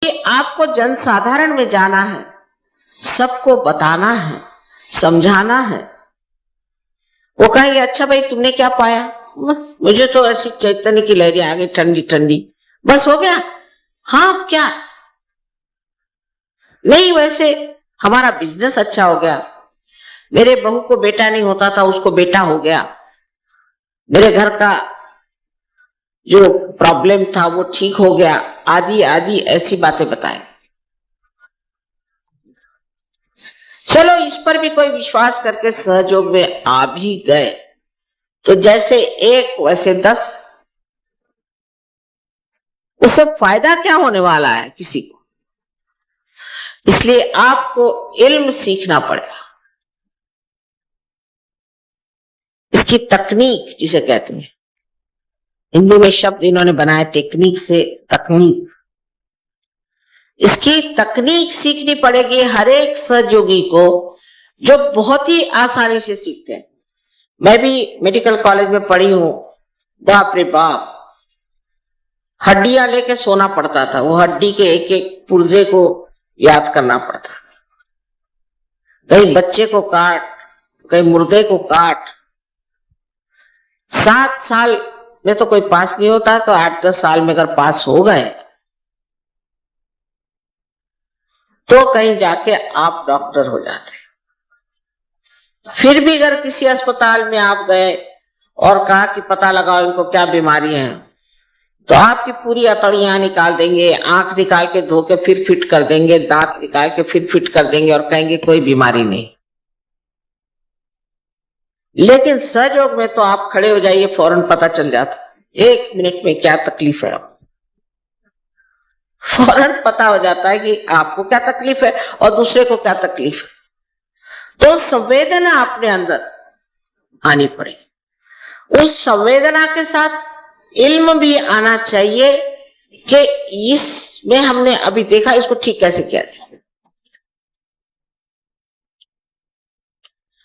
कि आपको जनसाधारण में जाना है, सबको बताना है, समझाना है। वो कहेंगे अच्छा भाई तुमने क्या पाया? मुझे तो ऐसी चैतन्य की लहरें आ गई ठंडी ठंडी, बस हो गया। हाँ क्या नहीं, वैसे हमारा बिजनेस अच्छा हो गया, मेरे बहू को बेटा नहीं होता था उसको बेटा हो गया, मेरे घर का जो प्रॉब्लम था वो ठीक हो गया, आदि आदि ऐसी बातें बताएं। चलो इस पर भी कोई विश्वास करके सहयोग में आ भी गए तो जैसे एक वैसे 10, उससे फायदा क्या होने वाला है किसी को? इसलिए आपको इल्म सीखना पड़ेगा। इसकी तकनीक जिसे कहते हैं, हिंदी में शब्द इन्होंने बनाए टेक्निक से तकनीक। इसकी तकनीक सीखनी पड़ेगी हर एक सहयोगी को, जो बहुत ही आसानी से सीखते हैं। मैं भी मेडिकल कॉलेज में पढ़ी हूं, बाप रे बाप, हड्डियां लेके सोना पड़ता था, वो हड्डी के एक एक पुर्जे को याद करना पड़ता, कहीं बच्चे को काट, कहीं मुर्दे को काट। 7 साल में तो कोई पास नहीं होता, तो 8-10 साल में अगर पास हो गए तो कहीं जाके आप डॉक्टर हो जाते। फिर भी अगर किसी अस्पताल में आप गए और कहा कि पता लगाओ इनको क्या बीमारी है, तो आपकी पूरी अतड़ियां निकाल देंगे, आंख निकाल के धो के फिर फिट कर देंगे, दांत निकाल के फिर फिट कर देंगे और कहेंगे कोई बीमारी नहीं। लेकिन सहयोग में तो आप खड़े हो जाइए, फौरन पता चल जाता 1 मिनट में क्या तकलीफ है, फौरन पता हो जाता है कि आपको क्या तकलीफ है और दूसरे को क्या तकलीफ है। तो संवेदना अपने अंदर आनी पड़ेगी। उस संवेदना के साथ इल्म भी आना चाहिए कि इसमें हमने अभी देखा, इसको ठीक कैसे किया जाए।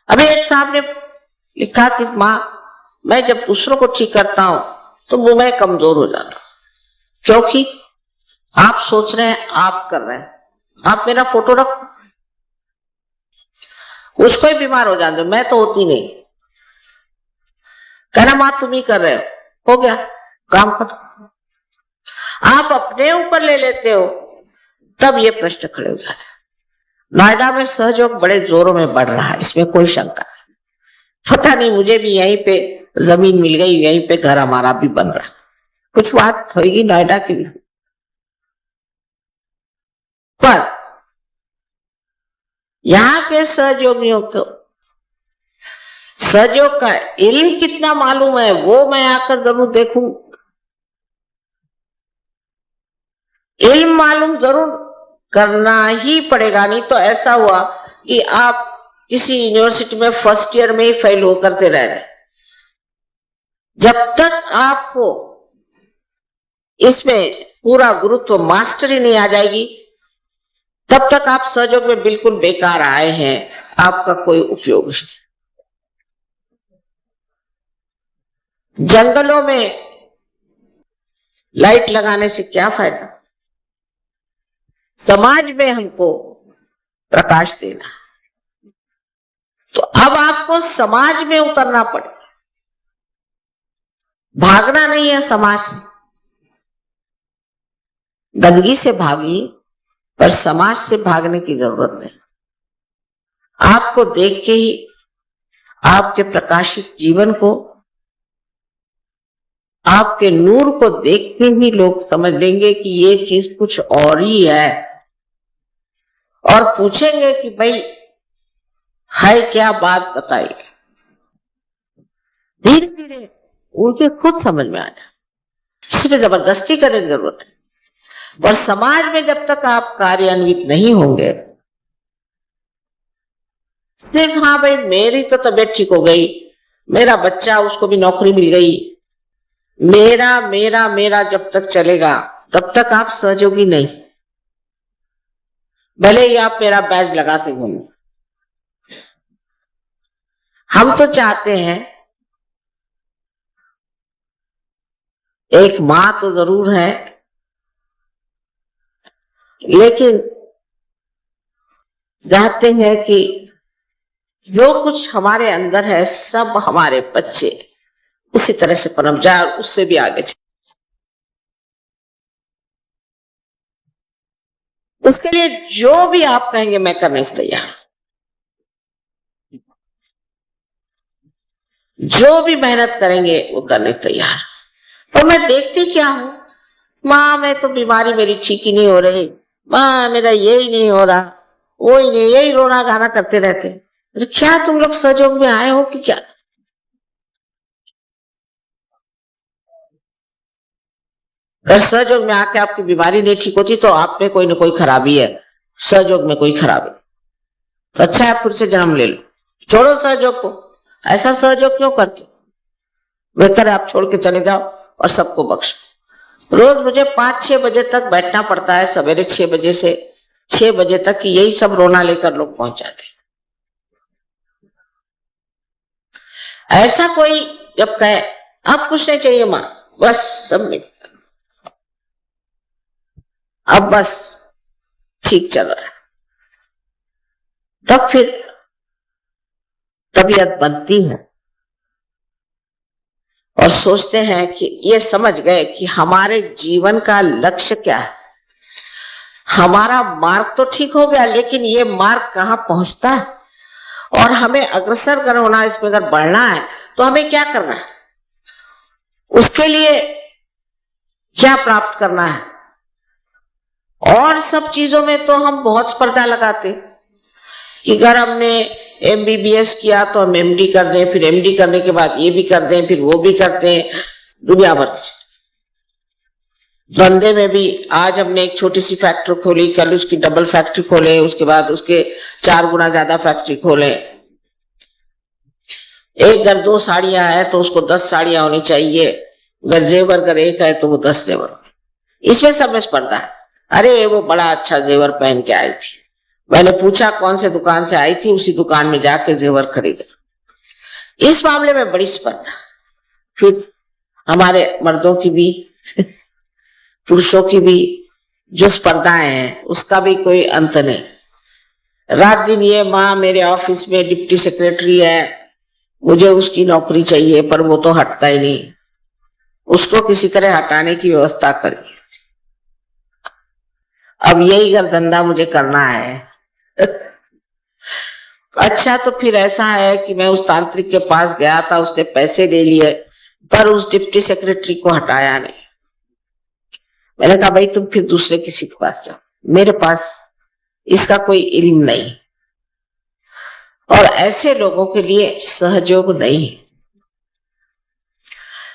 अभी एक साहब ने लिखा कि मां, मैं जब दूसरों को ठीक करता हूं तो वो मैं कमजोर हो जाता हूं, क्योंकि आप सोच रहे हैं आप कर रहे हैं, आप मेरा फोटो रखो, उसको ही बीमार हो जाते, मैं तो होती नहीं। कहना मां तुम ही कर रहे हो गया काम खत्म। आप अपने ऊपर ले लेते हो, तब ये प्रश्न खड़े हो जाते हैं। नोएडा में सहयोग बड़े जोरों में बढ़ रहा है, इसमें कोई शंका नहीं। पता नहीं, मुझे भी यहीं पे जमीन मिल गई, यहीं पे घर हमारा भी बन रहा है, कुछ बात होगी नोएडा की भी। पर यहां के सहयोगियों को सहयोग का इल्म कितना मालूम है वो मैं आकर जरूर देखूं। इल्म मालूम जरूर करना ही पड़ेगा, नहीं तो ऐसा हुआ कि आप किसी यूनिवर्सिटी में फर्स्ट ईयर में ही फेल हो करते रह रहे। जब तक आपको इसमें पूरा गुरुत्व मास्टरी नहीं आ जाएगी, तब तक आप सहयोग में बिल्कुल बेकार आए हैं, आपका कोई उपयोग नहीं। जंगलों में लाइट लगाने से क्या फायदा? समाज में हमको प्रकाश देना, तो अब आपको समाज में उतरना पड़ेगा। भागना नहीं है समाज से, गंदगी से भागिए, पर समाज से भागने की जरूरत नहीं। आपको देख के ही, आपके प्रकाशित जीवन को, आपके नूर को देख के ही लोग समझ लेंगे कि ये चीज कुछ और ही है, और पूछेंगे कि भाई है क्या, बात बताइए। धीरे धीरे उनके खुद समझ में आ जाए, इसमें जबरदस्ती करने की जरूरत है। और समाज में जब तक आप कार्यान्वित नहीं होंगे, सिर्फ हाँ भाई मेरी तो तबीयत ठीक हो गई, मेरा बच्चा उसको भी नौकरी मिल गई, मेरा मेरा मेरा जब तक चलेगा तब तक आप सहयोगी नहीं। भले ही आप मेरा बैज लगाते घूमो। हम तो चाहते हैं, एक मां तो जरूर है, लेकिन चाहते हैं कि जो कुछ हमारे अंदर है सब हमारे बच्चे उसी तरह से पनप जाए और उससे भी आगे चले। उसके लिए जो भी आप कहेंगे मैं करने को तैयार, जो भी मेहनत करेंगे वो करने को तैयार। तो मैं देखती क्या हूं, माँ मैं तो बीमारी मेरी ठीक ही नहीं हो रही, माँ मेरा यही नहीं हो रहा, वो ही नहीं, यही रोना गाना करते रहते। तो क्या तुम लोग सहयोग में आए हो कि क्या? अगर सहयोग में आके आपकी बीमारी नहीं ठीक होती तो आप में कोई ना कोई खराबी है, सहयोग में कोई खराबी, तो अच्छा है फिर से जन्म ले लो, छोड़ो सहयोग को। ऐसा सहयोग क्यों करते? बेहतर है आप छोड़ के चले जाओ और सबको बख्शो। रोज मुझे 5-6 बजे तक बैठना पड़ता है, सवेरे 6 बजे से 6 बजे तक, यही सब रोना लेकर लोग पहुंच जाते। ऐसा कोई जब कहे अब कुछ नहीं चाहिए मां, बस सब मिल, अब बस ठीक चल रहा है, तब फिर तबीयत बनती है और सोचते हैं कि ये समझ गए कि हमारे जीवन का लक्ष्य क्या है। हमारा मार्ग तो ठीक हो गया, लेकिन ये मार्ग कहां पहुंचता है और हमें अग्रसर अगर होना, इसमें अगर बढ़ना है तो हमें क्या करना है, उसके लिए क्या प्राप्त करना है। और सब चीजों में तो हम बहुत स्पर्धा लगाते कि अगर हमने एमबीबीएस किया तो हम एमडी कर दें, फिर एमडी करने के बाद ये भी कर दें, फिर वो भी करते हैं, दुनिया भर। धंधे में भी आज हमने एक छोटी सी फैक्ट्री खोली, कल उसकी डबल फैक्ट्री खोले, उसके बाद उसके 4 गुना ज्यादा फैक्ट्री खोले। एक घर 2 साड़ियां है तो उसको 10 साड़ियां होनी चाहिए, अगर जेवर अगर एक है तो वो 10 जेवर। इसमें सब में स्पर्धा है। अरे वो बड़ा अच्छा जेवर पहन के आई थी, मैंने पूछा कौन से दुकान से आई थी, उसी दुकान में जाके जेवर खरीदे। इस मामले में बड़ी स्पर्धा। फिर हमारे मर्दों की भी पुरुषों की भी जो स्पर्धाएं हैं उसका भी कोई अंत नहीं। रात दिन ये माँ मेरे ऑफिस में डिप्टी सेक्रेटरी है, मुझे उसकी नौकरी चाहिए, पर वो तो हटता ही नहीं, उसको किसी तरह हटाने की व्यवस्था करिए। अब यही घर धंधा मुझे करना है। अच्छा तो फिर ऐसा है कि मैं उस तांत्रिक के पास गया था, उसने पैसे ले लिए, पर उस डिप्टी सेक्रेटरी को हटाया नहीं। मैंने कहा भाई तुम फिर दूसरे किसी के पास जाओ, मेरे पास इसका कोई इल्म नहीं। और ऐसे लोगों के लिए सहयोग नहीं।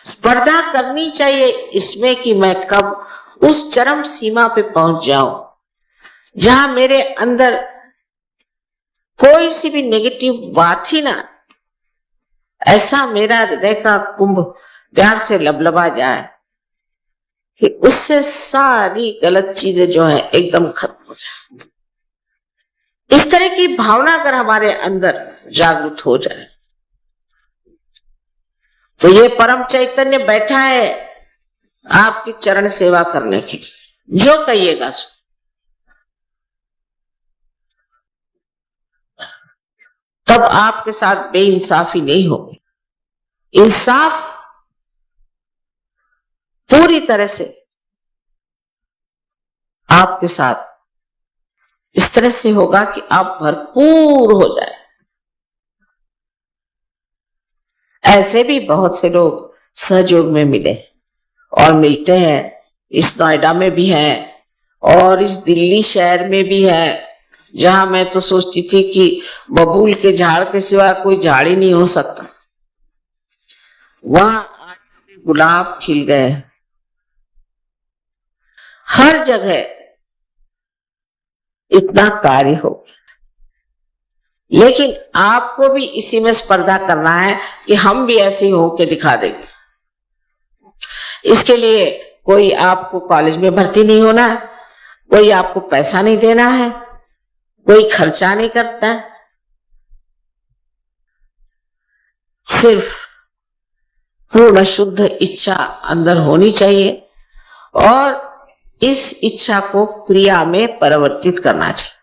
स्पर्धा करनी चाहिए इसमें कि मैं कब उस चरम सीमा पे पहुंच जाऊं जहां मेरे अंदर कोई सी भी नेगेटिव बात ही ना, ऐसा मेरा हृदय का कुंभ प्यार से लबलबा जाए कि उससे सारी गलत चीजें जो है एकदम खत्म हो जाए। इस तरह की भावना अगर हमारे अंदर जागृत हो जाए तो ये परम चैतन्य बैठा है आपकी चरण सेवा करने के लिए, जो कहिएगा सो। तब आपके साथ बेइंसाफी नहीं होगी, इंसाफ पूरी तरह से आपके साथ इस तरह से होगा कि आप भरपूर हो जाए। ऐसे भी बहुत से लोग सहयोग में मिले और मिलते हैं, इस नोएडा में भी हैं और इस दिल्ली शहर में भी है, जहां मैं तो सोचती थी कि बबूल के झाड़ के सिवा कोई झाड़ ही नहीं हो सकता, वहां गुलाब खिल गए। हर जगह इतना कार्य हो, लेकिन आपको भी इसी में स्पर्धा करना है कि हम भी ऐसे हो के दिखा देंगे। इसके लिए कोई आपको कॉलेज में भर्ती नहीं होना है, कोई आपको पैसा नहीं देना है, कोई खर्चा नहीं करता है, सिर्फ पूर्ण शुद्ध इच्छा अंदर होनी चाहिए और इस इच्छा को क्रिया में परिवर्तित करना चाहिए।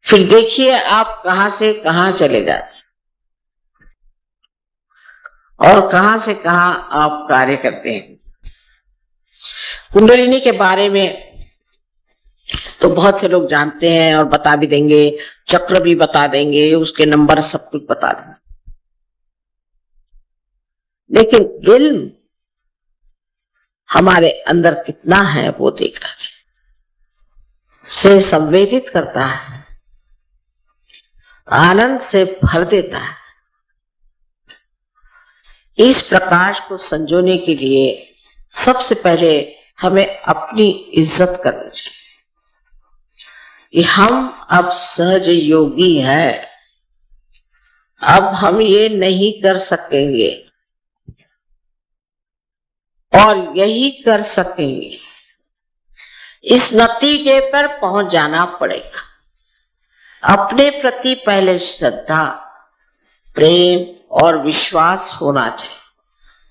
फिर देखिए आप कहां से कहां चले जाते और कहां से कहां आप कार्य करते हैं। कुंडलिनी के बारे में तो बहुत से लोग जानते हैं और बता भी देंगे, चक्र भी बता देंगे, उसके नंबर सब कुछ बता देंगे, लेकिन इल्म हमारे अंदर कितना है वो देखना चाहिए। से संवेदित करता है, आनंद से भर देता है। इस प्रकाश को संजोने के लिए सबसे पहले हमें अपनी इज्जत करनी चाहिए कि हम अब सहज योगी हैं, अब हम ये नहीं कर सकेंगे और यही कर सकेंगे। इस नतीजे पर पहुंच जाना पड़ेगा। अपने प्रति पहले श्रद्धा, प्रेम और विश्वास होना चाहिए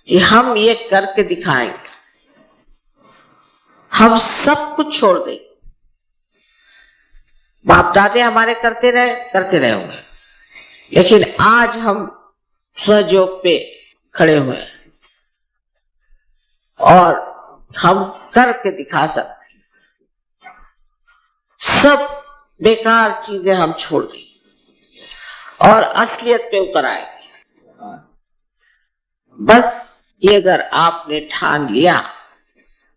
कि हम ये करके दिखाएंगे, हम सब कुछ छोड़ देंगे। बाप दादे हमारे करते रहे होंगे, लेकिन आज हम सहयोग पे खड़े हुए हैं और हम करके दिखा सकते हैं। सब बेकार चीजें हम छोड़ दें और असलियत पे उतर आएंगे। बस ये अगर आपने ठान लिया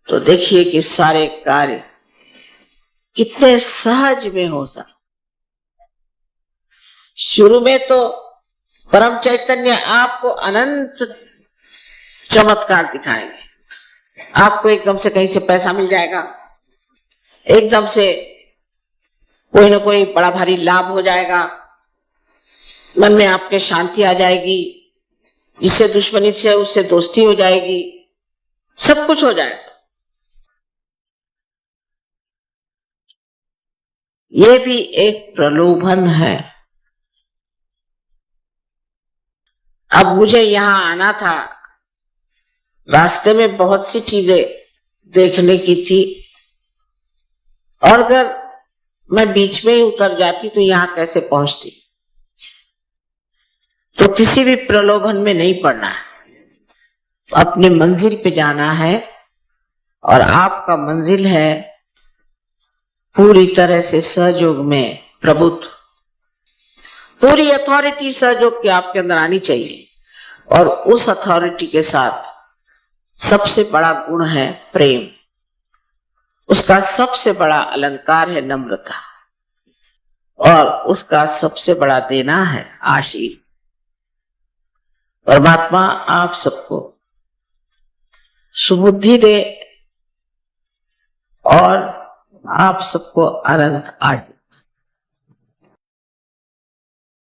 तो देखिए कि सारे कार्य कितने सहज में हो सकते। शुरू में तो परम चैतन्य आपको अनंत चमत्कार दिखाएंगे। आपको एकदम से कहीं से पैसा मिल जाएगा, एकदम से कोई ना कोई बड़ा भारी लाभ हो जाएगा, मन में आपके शांति आ जाएगी, जिससे दुश्मनी से उससे दोस्ती हो जाएगी, सब कुछ हो जाएगा। ये भी एक प्रलोभन है। अब मुझे यहां आना था, रास्ते में बहुत सी चीजें देखने की थी और अगर मैं बीच में ही उतर जाती तो यहां कैसे पहुंचती। तो किसी भी प्रलोभन में नहीं पड़ना है, अपनी मंजिल पे जाना है और आपका मंजिल है पूरी तरह से सहयोग में प्रभुत्व। पूरी अथॉरिटी सहयोग की आपके अंदर आनी चाहिए और उस अथॉरिटी के साथ सबसे बड़ा गुण है प्रेम। उसका सबसे बड़ा अलंकार है नम्रता और उसका सबसे बड़ा देना है आशीर्वाद। परमात्मा आप सबको सुबुद्धि दे और आप सबको अनंत आशीर्वाद।